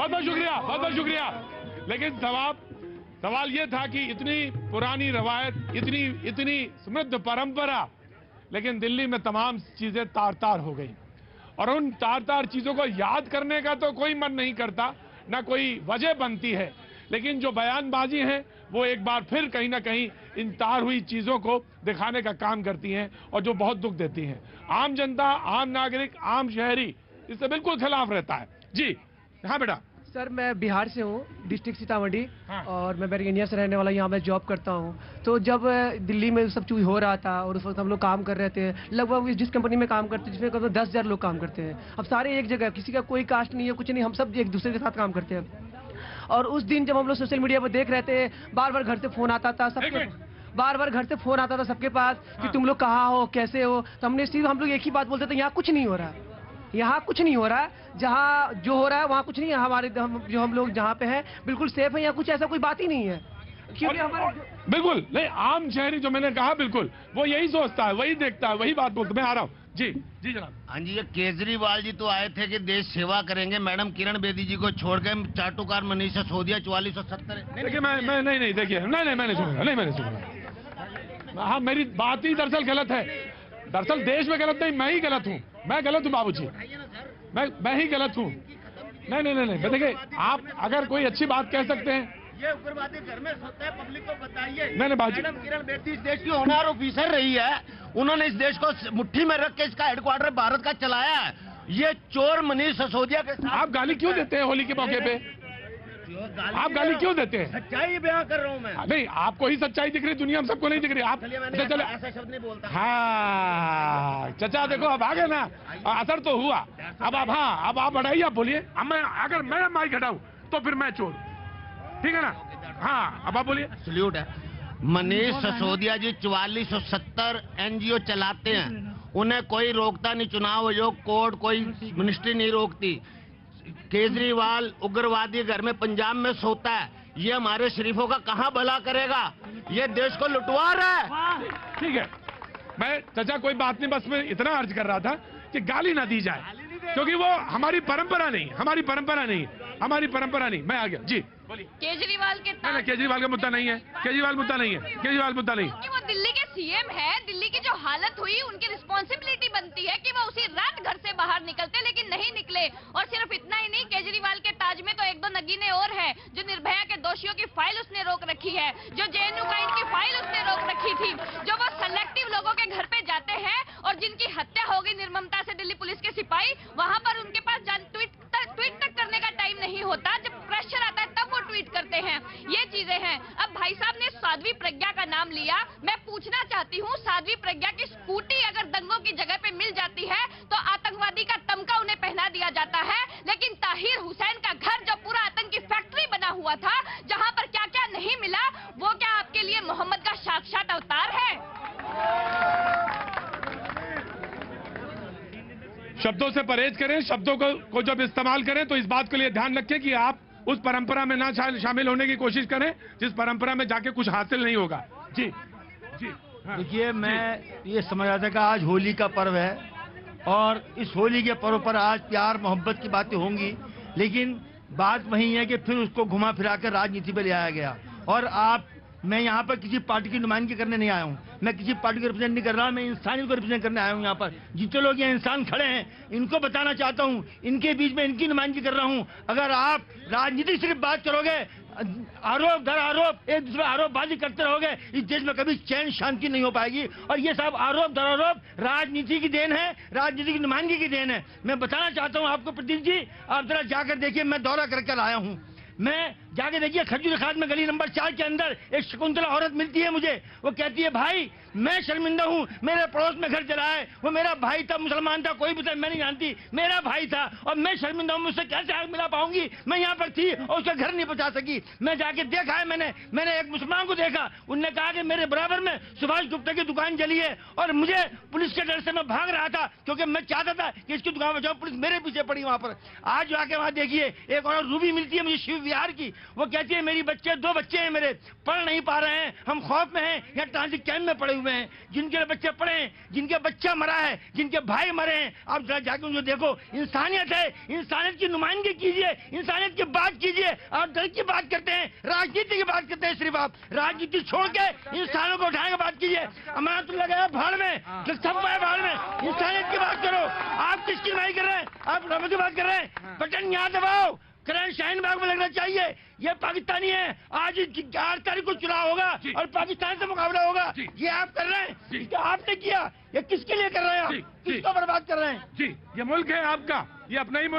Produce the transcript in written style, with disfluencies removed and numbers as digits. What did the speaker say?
बहुत बहुत शुक्रिया, बहुत बहुत शुक्रिया। लेकिन सवाल ये था कि इतनी पुरानी रवायत, इतनी समृद्ध परंपरा, लेकिन दिल्ली में तमाम चीजें तार-तार हो गई और उन तार-तार चीजों को याद करने का तो कोई मन नहीं करता, ना कोई वजह बनती है। लेकिन जो बयानबाजी है वो एक बार फिर कहीं ना कहीं इन तार हुई चीजों को दिखाने का काम करती हैं और जो बहुत दुख देती हैं। आम जनता, आम नागरिक, आम शहरी इससे बिल्कुल खिलाफ रहता है। जी हाँ बेटा। सर मैं बिहार से हूँ, डिस्ट्रिक्ट सीतामढ़ी। हाँ। और मैं बैरगनिया से रहने वाला, यहाँ मैं जॉब करता हूँ। तो जब दिल्ली में सब चीज़ हो रहा था और उस वक्त हम लोग काम कर रहे थे, लगभग जिस कंपनी में काम करते हैं जिसमें करीब 10,000 लोग काम करते हैं। अब सारे एक जगह, किसी का कोई कास्ट नहीं है, कुछ नहीं, हम सब एक दूसरे के साथ काम करते हैं। और उस दिन जब हम लोग सोशल मीडिया पर देख रहे थे, बार बार घर से फोन आता था सबके, बार घर से फोन आता था सबके पास कि तुम लोग कहाँ हो, कैसे हो। तो हम लोग एक ही बात बोलते थे, यहाँ कुछ नहीं हो रहा है, यहाँ कुछ नहीं हो रहा है, जहाँ जो हो रहा है वहाँ कुछ नहीं है। हम लोग जहाँ पे हैं बिल्कुल सेफ है, यहाँ कुछ ऐसा कोई बात ही नहीं है। क्योंकि हमारे बिल्कुल नहीं, आम शहरी जो मैंने कहा बिल्कुल वो यही सोचता है, वही देखता है, वही बात बोलता है। मैं आ रहा हूँ। जी जी जनाब। हाँ जी, ये केजरीवाल जी तो आए थे कि देश सेवा करेंगे, मैडम किरण बेदी जी को छोड़ के चाटुकार मनीष सिसोदिया 4470। देखिए मैं नहीं देखिए, नहीं मैंने सुना, नहीं मैंने सुना। हाँ मेरी बात ही दरअसल गलत है। दरअसल देश में गलत नहीं, मैं ही गलत हूँ, मैं गलत हूँ बाबूजी, मैं ही गलत हूँ। नहीं देखिए, आप अगर कोई अच्छी बात कह सकते हैं। ये उग्रवादी घर में सोता है, पब्लिक को बताइए। नहीं बाबूजी, मैडम किरण बेदी इस देश की ऑनर ऑफिसर रही है, उन्होंने इस देश को मुट्ठी में रख के इसका हेडक्वार्टर भारत का चलाया है। ये चोर मनीष सिसोदिया के साथ आप गाली क्यों देते हैं होली के मौके पे? आप गाली क्यों देते हैं? सच्चाई बयां कर रहा हूँ मैं। नहीं, आपको ही सच्चाई दिख रही, दुनिया में सबको नहीं दिख रही। आप चले ऐसा शब्द नहीं बोलता। हाँ चाचा देखो, अब आ गए ना, असर तो हुआ। अब आप, हाँ अब आप बढ़ाइए, आप बोलिए। अब अगर मैं माइक हटाऊं तो फिर मैं चोर, ठीक है ना? हाँ अब आप बोलिए। सल्यूट है। मनीष सिसोदिया जी 4470 एनजीओ चलाते हैं, उन्हें कोई रोकता नहीं, चुनाव आयोग, कोर्ट, कोई मिनिस्ट्री नहीं रोकती। केजरीवाल उग्रवादी घर में पंजाब में सोता है, ये हमारे शरीफों का कहां भला करेगा? ये देश को लुटवा रहा है। ठीक है, मैं चाचा कोई बात नहीं, बस मैं इतना अर्ज कर रहा था कि गाली ना दी जाए, क्योंकि वो हमारी परंपरा नहीं, हमारी परंपरा नहीं। मैं आ गया जी, बोलिए। केजरीवाल के नहीं, केजरीवाल का मुद्दा नहीं है, केजरीवाल मुद्दा नहीं। क्योंकि वो दिल्ली के सीएम है, दिल्ली की जो हालत हुई उनकी रिस्पॉन्सिबिलिटी बनती है कि वो उसी रात घर से बाहर निकलते, लेकिन नहीं निकले। और सिर्फ इतना ही नहीं, केजरीवाल के ताज में तो एक दो नगीने और हैं। जो निर्भया के दोषियों की फाइल उसने रोक रखी है, जो जेएनयू कांड की फाइल उसने रोक रखी थी, जो वो सेलेक्टिव लोगों के घर पे जाते हैं और जिनकी हत्या हो गई निर्ममता से दिल्ली पुलिस के सिपाही, वहां पर उनके पास ट्वीट तक करने का टाइम नहीं होता। जब प्रेशर आता है तब वो ट्वीट करते हैं। ये चीजें हैं। अब भाई साहब ने साध्वी प्रज्ञा का नाम लिया, मैं पूछना चाहती हूँ, साध्वी प्रज्ञा की स्कूटी अगर दंगों की जगह पे मिल जाती है तो आतंकवादी का तमगा उन्हें पहना दिया जाता है, लेकिन ताहिर हुसैन का घर जो पूरा आतंक की फैक्ट्री बना हुआ था, जहाँ पर क्या क्या नहीं मिला, वो क्या आपके लिए मोहम्मद का साक्षात अवतार है? शब्दों से परहेज करें, शब्दों को जब इस्तेमाल करें तो इस बात के लिए ध्यान रखें कि आप उस परंपरा में ना शामिल होने की कोशिश करें जिस परंपरा में जाके कुछ हासिल नहीं होगा। जी जी हाँ, देखिए, मैं ये समझ रहा था कि आज होली का पर्व है और इस होली के पर्व पर आज प्यार मोहब्बत की बातें होंगी, लेकिन बात वही है कि फिर उसको घुमा फिरा कर राजनीति पर ले आया गया। और मैं यहाँ पर किसी पार्टी की नुमाइंदगी करने नहीं आया हूँ, मैं किसी पार्टी को रिप्रेजेंट नहीं कर रहा, मैं इंसानियत को रिप्रेजेंट करने आया हूँ। यहाँ पर जितने लोग यहाँ इंसान खड़े हैं, इनको बताना चाहता हूँ, इनके बीच में इनकी नुमाइंदगी कर रहा हूँ। अगर आप राजनीति सिर्फ बात करोगे, आरोप दर आरोप, एक दूसरे आरोपबाजी करते रहोगे, इस देश में कभी चैन शांति नहीं हो पाएगी। और ये सब आरोप दर आरोप राजनीति की देन है, राजनीति की नुमाइंदगी की देन है। मैं बताना चाहता हूँ आपको, प्रदीप जी, आप जरा जाकर देखिए, मैं दौरा करके आया हूँ। मैं जाके देखिए, खजूर खाद में गली नंबर 4 के अंदर एक शकुंतला औरत मिलती है मुझे। वो कहती है, भाई मैं शर्मिंदा हूँ, मेरे पड़ोस में घर चला है, वो मेरा भाई था, मुसलमान था, कोई भी था, मैं नहीं जानती, मेरा भाई था और मैं शर्मिंदा हूँ, मुझसे कैसे आग मिला पाऊंगी? मैं यहाँ पर थी और उसका घर नहीं पहुंचा सकी। मैं जाके देखा है, मैंने एक मुसलमान को देखा, उनने कहा कि मेरे बराबर में सुभाष गुप्ता की दुकान जली है और मुझे पुलिस के डर से मैं भाग रहा था, क्योंकि मैं चाहता था कि इसकी दुकान बचाओ, पुलिस मेरे पीछे पड़ी वहां पर। आज जाके वहां देखिए, एक और रूबी मिलती है मुझे शिव विहार की, वो कहती है मेरी बच्चे, 2 बच्चे हैं मेरे, पढ़ नहीं पा रहे हैं, हम खौफ में हैं, या ट्रांजिट कैंप में पड़े हुए हैं। जिनके बच्चे पढ़े हैं, जिनके बच्चा मरा है, जिनके भाई मरे हैं, आप जरा जाके उनको देखो। इंसानियत है, इंसानियत की नुमाइंदगी कीजिए, इंसानियत की बात कीजिए। आप दल की बात करते हैं, राजनीति की बात करते हैं, सिर्फ आप राजनीति छोड़ के इंसानों को उठाने की बात कीजिए। अमानतुल्लाह गया भाड़ में, सब गए भाड़ में, इंसानियत की बात करो। आप किसकी नुमाइंदगी कर रहे हैं? आप रब की बात कर रहे हैं। बटन यहाँ दबाओ, करंट शाहीन बाग में लगना चाहिए। ये पाकिस्तानी है, आज 8 तारीख को चुनाव होगा और पाकिस्तान से मुकाबला होगा। ये आप कर रहे हैं, ये आपने किया, ये किसके लिए कर रहे हैं? आप किसको बर्बाद कर रहे हैं? जी, ये मुल्क है आपका, ये अपना ही मुल्क